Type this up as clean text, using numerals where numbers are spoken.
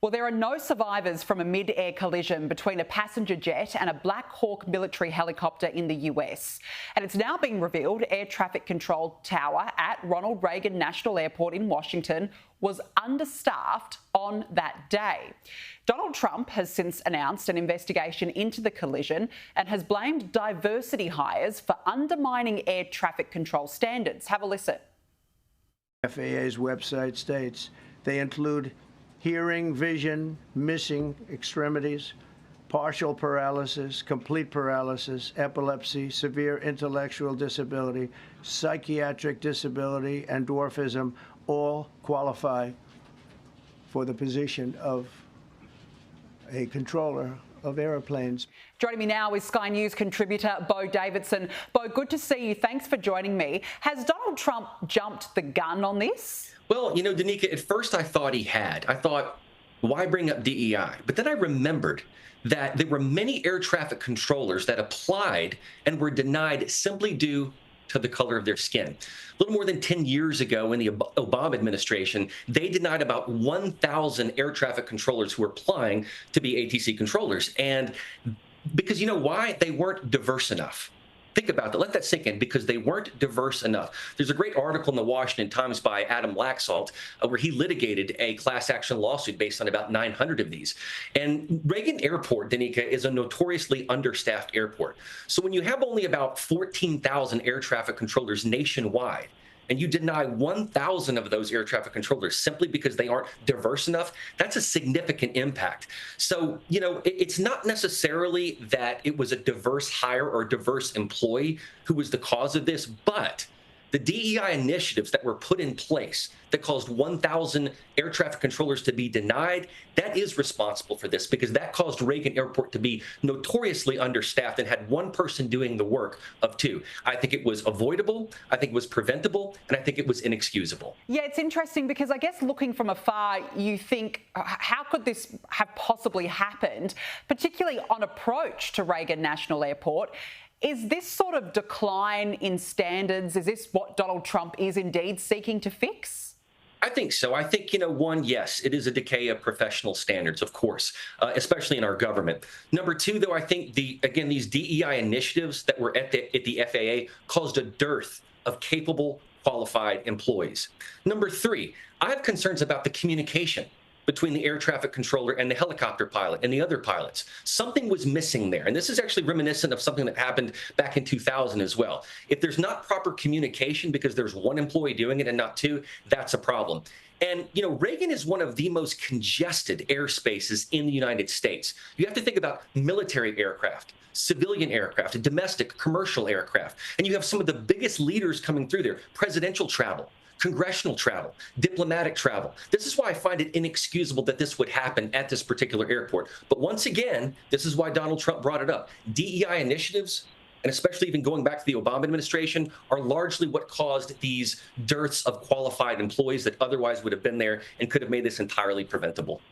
Well, there are no survivors from a mid-air collision between a passenger jet and a Black Hawk military helicopter in the US. And it's now been revealed air traffic control tower at Ronald Reagan National Airport in Washington was understaffed on that day. Donald Trump has since announced an investigation into the collision and has blamed diversity hires for undermining air traffic control standards. Have a listen. FAA's website states they include hearing, vision, missing extremities, partial paralysis, complete paralysis, epilepsy, severe intellectual disability, psychiatric disability, and dwarfism all qualify for the position of a controller of airplanes. Joining me now is Sky News contributor Beau Davidson. Beau, good to see you. Thanks for joining me. Has Donald Trump jumped the gun on this? Well, you know, Danica, at first I thought he had. I thought, why bring up DEI? But then I remembered that there were many air traffic controllers that applied and were denied simply due to the color of their skin. A little more than 10 years ago in the Obama administration, they denied about 1,000 air traffic controllers who were applying to be ATC controllers. And because you know why? They weren't diverse enough. Think about that. Let that sink in, because they weren't diverse enough. There's a great article in the Washington Times by Adam Laxalt where he litigated a class action lawsuit based on about 900 of these. And Reagan Airport, Danica, is a notoriously understaffed airport. So when you have only about 14,000 air traffic controllers nationwide, and you deny 1,000 of those air traffic controllers simply because they aren't diverse enough, that's a significant impact. So, you know, it's not necessarily that it was a diverse hire or diverse employee who was the cause of this, but the DEI initiatives that were put in place that caused 1,000 air traffic controllers to be denied, that is responsible for this, because that caused Reagan Airport to be notoriously understaffed and had one person doing the work of two. I think it was avoidable, I think it was preventable, and I think it was inexcusable. Yeah, it's interesting because I guess looking from afar, you think, how could this have possibly happened, particularly on approach to Reagan National Airport? Is this sort of decline in standards, is this what Donald Trump is indeed seeking to fix? I think so. I think, you know, one, yes, it is a decay of professional standards, of course, especially in our government. Number two, though, I think these DEI initiatives that were at the FAA caused a dearth of capable, qualified employees. Number three, I have concerns about the communication between the air traffic controller and the helicopter pilot and the other pilots. Something was missing there. And this is actually reminiscent of something that happened back in 2000 as well. If there's not proper communication because there's one employee doing it and not two, that's a problem. And, you know, Reagan is one of the most congested airspaces in the United States. You have to think about military aircraft, civilian aircraft, domestic, commercial aircraft. And you have some of the biggest leaders coming through there, presidential travel, congressional travel, diplomatic travel. This is why I find it inexcusable that this would happen at this particular airport. But once again, this is why Donald Trump brought it up. DEI initiatives, and especially even going back to the Obama administration, are largely what caused these dearths of qualified employees that otherwise would have been there and could have made this entirely preventable.